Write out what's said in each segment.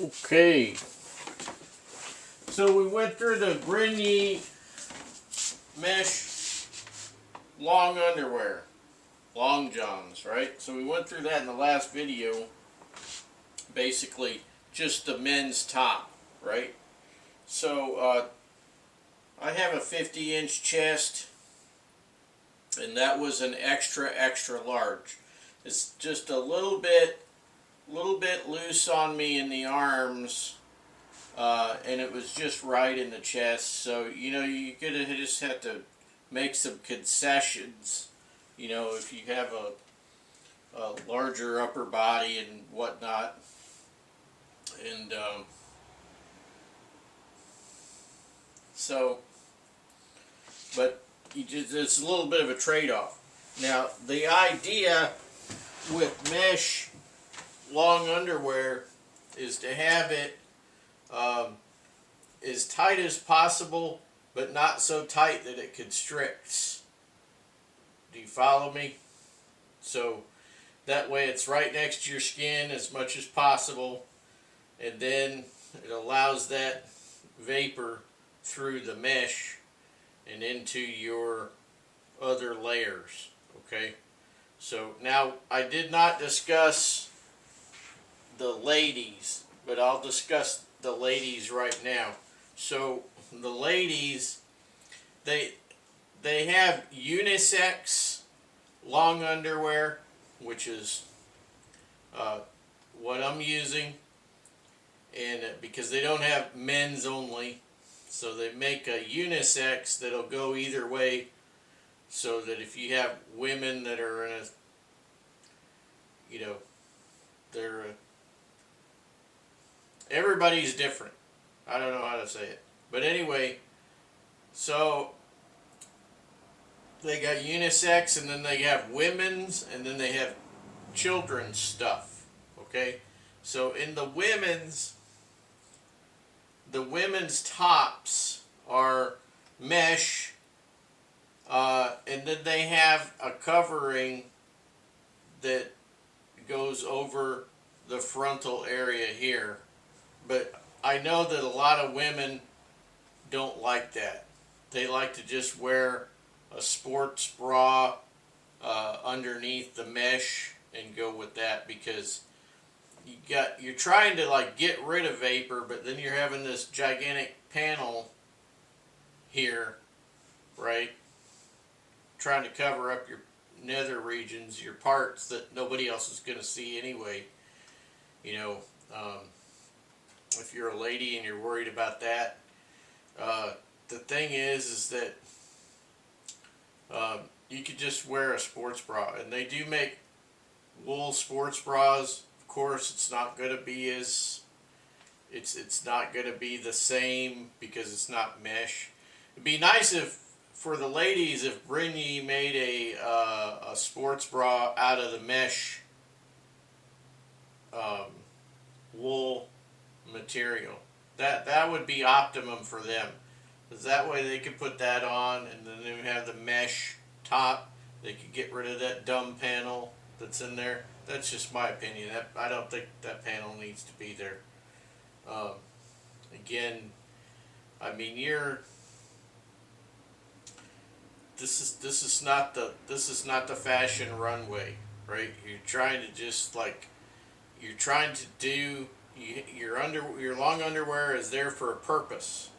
Okay, so we went through the Brynje mesh long underwear, long johns, right? So we went through that in the last video, basically just the men's top, right? So I have a 50-inch chest, and that was an extra large. It's just a little bit loose on me in the arms, and it was just right in the chest. So you're gonna just have to make some concessions. If you have a larger upper body and whatnot, and but it's a little bit of a trade-off. Now the idea with mesh long underwear is to have it as tight as possible, but not so tight that it constricts. Do you follow me? So that way it's right next to your skin as much as possible, and then it allows that vapor through the mesh and into your other layers. Okay, so now I did not discuss the ladies, but I'll discuss the ladies right now. So the ladies, they have unisex long underwear, which is what I'm using, and because they don't have men's only, so they make a unisex that'll go either way, so that if you have women that are in a, they're everybody's different. I don't know how to say it. But anyway, so they got unisex, and then they have women's, and then they have children's stuff. Okay? So in the women's tops are mesh, and then they have a covering that goes over the frontal area here. But I know that a lot of women don't like that. They like to just wear a sports bra underneath the mesh and go with that, because you're trying to like get rid of vapor, but then you're having this gigantic panel here, right? Trying to cover up your nether regions, your parts that nobody else is going to see anyway. If you're a lady and you're worried about that, the thing is that you could just wear a sports bra, and they do make wool sports bras. Of course, it's not going to be it's not going to be the same because it's not mesh. It'd be nice if, for the ladies, if Brynje made a sports bra out of the mesh wool material. That would be optimum for them, because that way they could put that on, and then they have the mesh top. They could get rid of that dumb panel that's in there. That's just my opinion. I don't think that panel needs to be there. Again, I mean, this is not the fashion runway, right? You're trying to just do your long underwear is there for a purpose,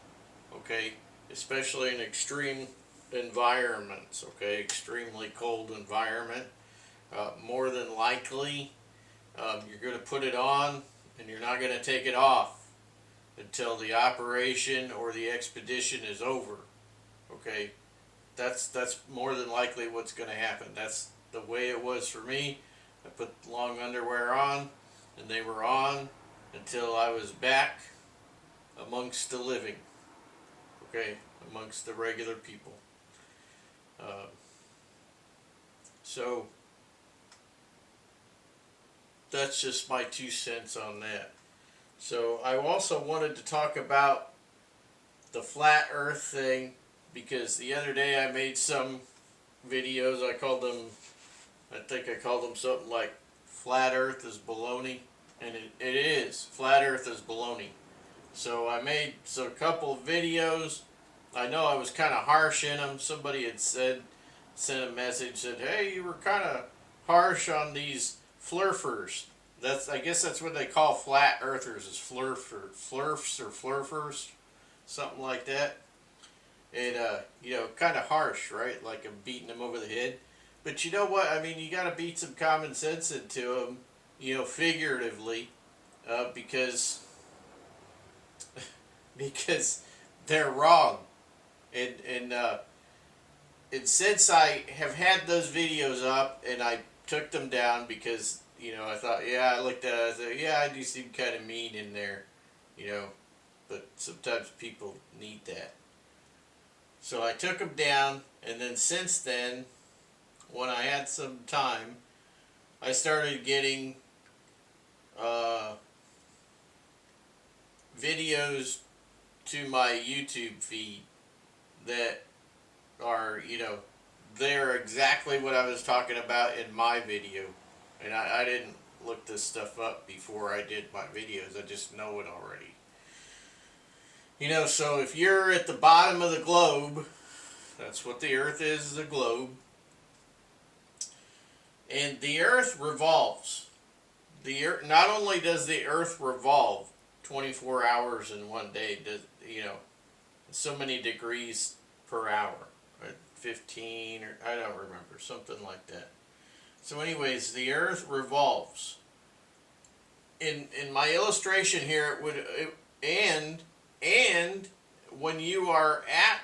okay? Especially in extreme environments, okay? Extremely cold environment. More than likely, you're going to put it on, and you're not going to take it off until the operation or the expedition is over, okay? That's more than likely what's going to happen. That's the way it was for me. I put long underwear on, and they were on until I was back amongst the living, okay, amongst the regular people. So that's just my 2 cents on that. So I also wanted to talk about the flat earth thing, because the other day I made some videos. I think I called them something like "Flat Earth is baloney." and it is. Flat Earth is baloney. So I made a couple of videos. I know I was kind of harsh in them. Somebody had sent a message, said, "Hey, you were kind of harsh on these flurfers." I guess that's what they call flat earthers, is flurfs or flurfers, something like that. And kind of harsh, right? Like I'm beating them over the head. But you know what? I mean, you got to beat some common sense into them, figuratively, because because they're wrong. And since I have had those videos up and I took them down because I thought, yeah, I looked at it, I thought, yeah, I do seem kind of mean in there, but sometimes people need that. So I took them down, and then since then, when I had some time, I started getting videos to my YouTube feed that are, they're exactly what I was talking about in my video. And I didn't look this stuff up before I did my videos. I just know it already. So if you're at the bottom of the globe, that's what the Earth is a globe. And the Earth revolves. Not only does the Earth revolve 24 hours in one day, so many degrees per hour, right? 15, or I don't remember, something like that. So anyways, the Earth revolves. In my illustration here, and when you are at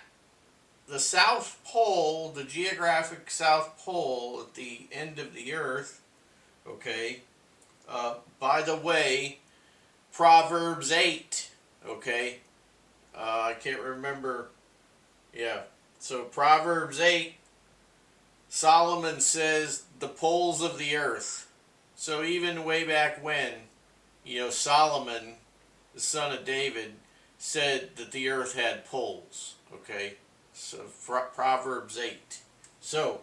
the South Pole, the geographic South Pole at the end of the Earth, okay, by the way, Proverbs 8, okay, I can't remember, yeah, so Proverbs 8, Solomon says the poles of the earth. So even way back when, Solomon, the son of David, said that the earth had poles, okay, so Proverbs 8. So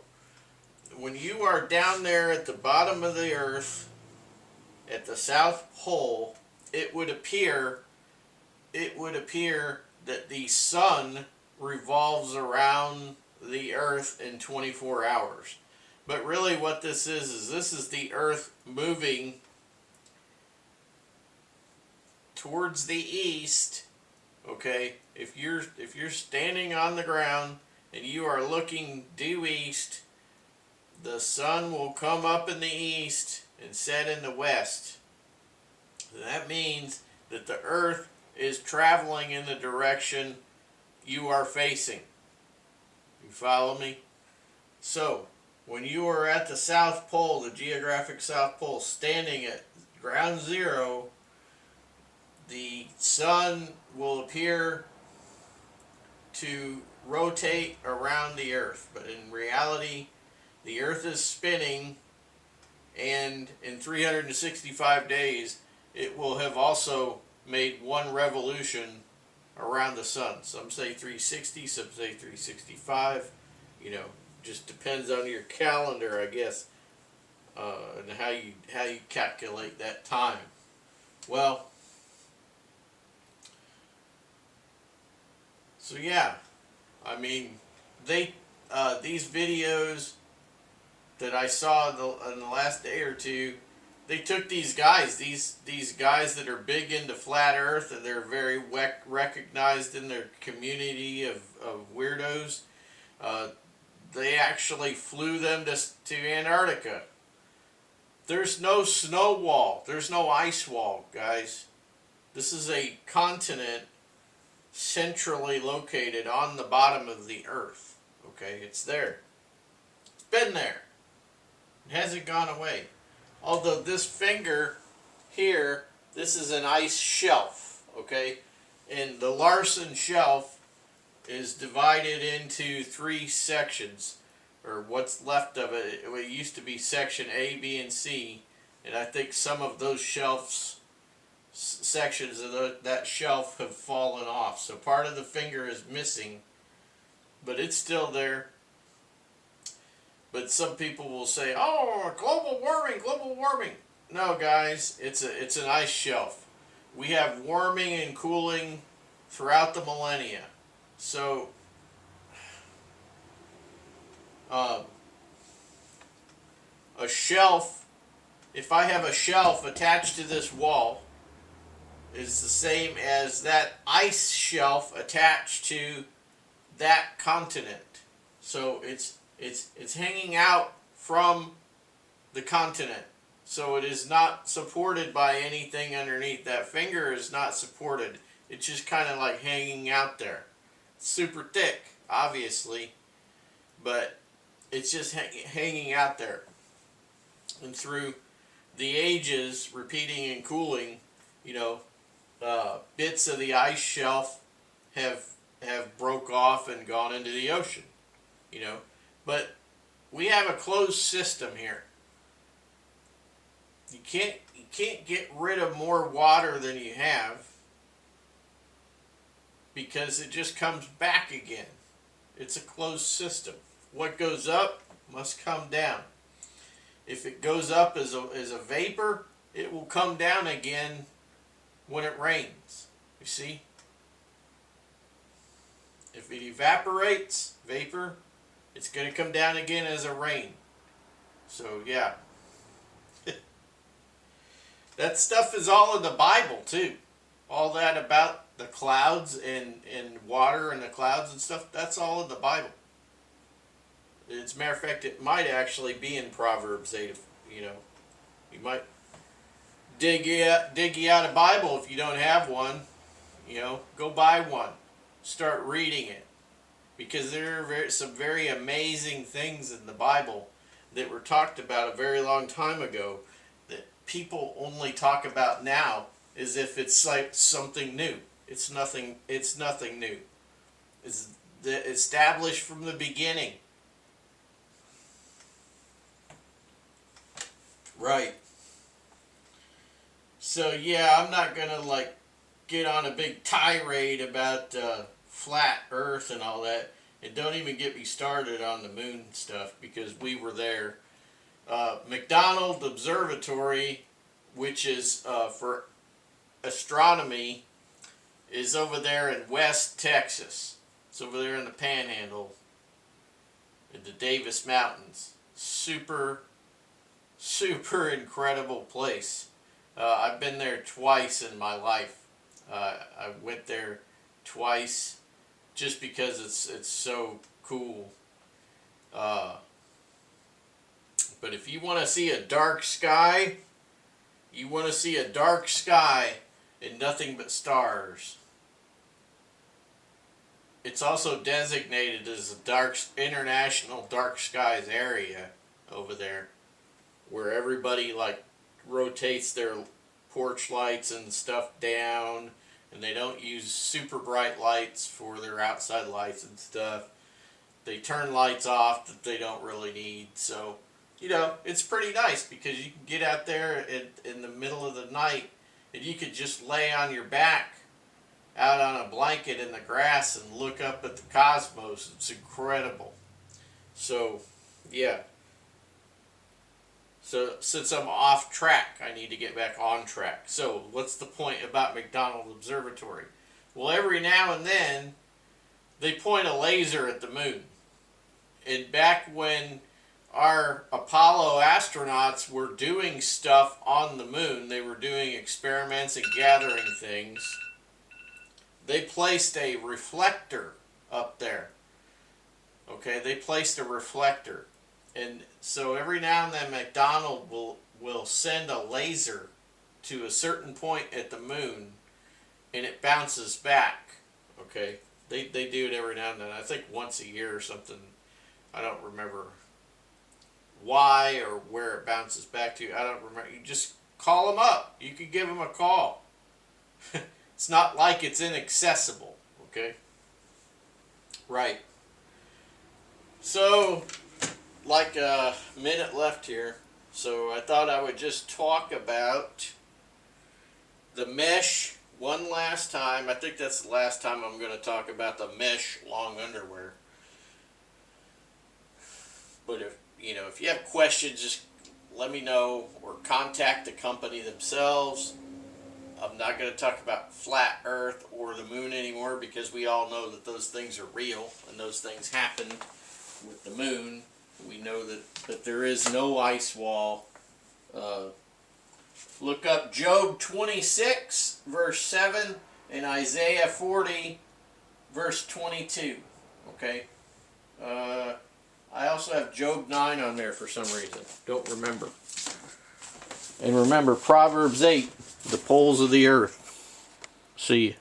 when you are down there at the bottom of the earth, at the South Pole, it would appear that the sun revolves around the earth in 24 hours. But really what this is this is the earth moving towards the east, okay? If you're standing on the ground and you are looking due east, the sun will come up in the east and set in the west. That means that the earth is traveling in the direction you are facing. You follow me? So, when you are at the South Pole, the geographic South Pole, standing at ground zero, the sun will appear to rotate around the earth. But in reality, the earth is spinning, and in 365 days, it will have also made one revolution around the sun. Some say 360, some say 365. Just depends on your calendar, I guess, and how you calculate that time. Well, so yeah, I mean, these videos that I saw in the last day or two, they took these guys that are big into flat earth, and they're very recognized in their community of weirdos. They actually flew them to Antarctica. There's no snow wall. There's no ice wall, guys. This is a continent centrally located on the bottom of the earth. Okay, it's there. It's been there. It hasn't gone away. Although this finger here, this is an ice shelf, okay? And the Larsen Shelf is divided into 3 sections, or what's left of it. It used to be section A, B, and C, and I think some of those sections of that shelf have fallen off. So part of the finger is missing, but it's still there. But some people will say, oh, global warming, global warming. No, guys, it's an ice shelf. We have warming and cooling throughout the millennia. So, uh, a shelf, if I have a shelf attached to this wall, is the same as that ice shelf attached to that continent. So it's hanging out from the continent. So it is not supported by anything underneath. That finger is not supported. It's just kind of like hanging out there. It's super thick, obviously, but it's just hanging out there. And through the ages, repeating and cooling, you know, bits of the ice shelf have broke off and gone into the ocean, you know. But we have a closed system here. You can't get rid of more water than you have, because it just comes back again. It's a closed system. What goes up must come down. If it goes up as a vapor, it will come down again when it rains. You see? If it evaporates, vapor, it's going to come down again as a rain. So, yeah. That stuff is all in the Bible, too. All that about the clouds and water and the clouds and stuff, that's all in the Bible. As a matter of fact, it might actually be in Proverbs 8. You know, you might dig you out a Bible if you don't have one. You know, go buy one. Start reading it. Because there are some very amazing things in the Bible that were talked about a very long time ago that people only talk about now as if it's like something new. It's nothing new. It's established from the beginning. Right. So yeah, I'm not gonna like get on a big tirade about flat Earth and all that, and don't even get me started on the moon stuff, because we were there. McDonald Observatory, which is for astronomy, is over there in West Texas. It's over there in the Panhandle, in the Davis Mountains. Super incredible place. I've been there twice in my life. I went there twice just because it's so cool. But if you want to see a dark sky, you want to see a dark sky and nothing but stars. It's also designated as a international dark skies area over there, where everybody like rotates their porch lights and stuff down, and they don't use super bright lights for their outside lights and stuff. They turn lights off that they don't really need. So, you know, it's pretty nice because you can get out there in the middle of the night and you could just lay on your back out on a blanket in the grass and look up at the cosmos. It's incredible. So, yeah. So, since I'm off track, I need to get back on track. So, what's the point about McDonald Observatory? Well, every now and then, they point a laser at the moon. And back when our Apollo astronauts were doing stuff on the moon, they were doing experiments and gathering things, they placed a reflector up there. Okay, they placed a reflector. And so every now and then McDonald will send a laser to a certain point at the moon, and it bounces back. Okay, they do it every now and then. I think once a year or something. I don't remember why or where it bounces back to. I don't remember. You just call them up. You can give them a call. It's not like it's inaccessible. Okay. Right. So, like a minute left here, so I thought I would just talk about the mesh one last time. I think that's the last time I'm going to talk about the mesh long underwear. But if you have questions, just let me know or contact the company themselves. I'm not going to talk about flat Earth or the moon anymore because we all know that those things are real and those things happen with the moon. We know that there is no ice wall. Look up Job 26 verse 7 and Isaiah 40 verse 22. Okay. I also have Job 9 on there for some reason. Don't remember. And remember Proverbs 8, the poles of the earth. See you.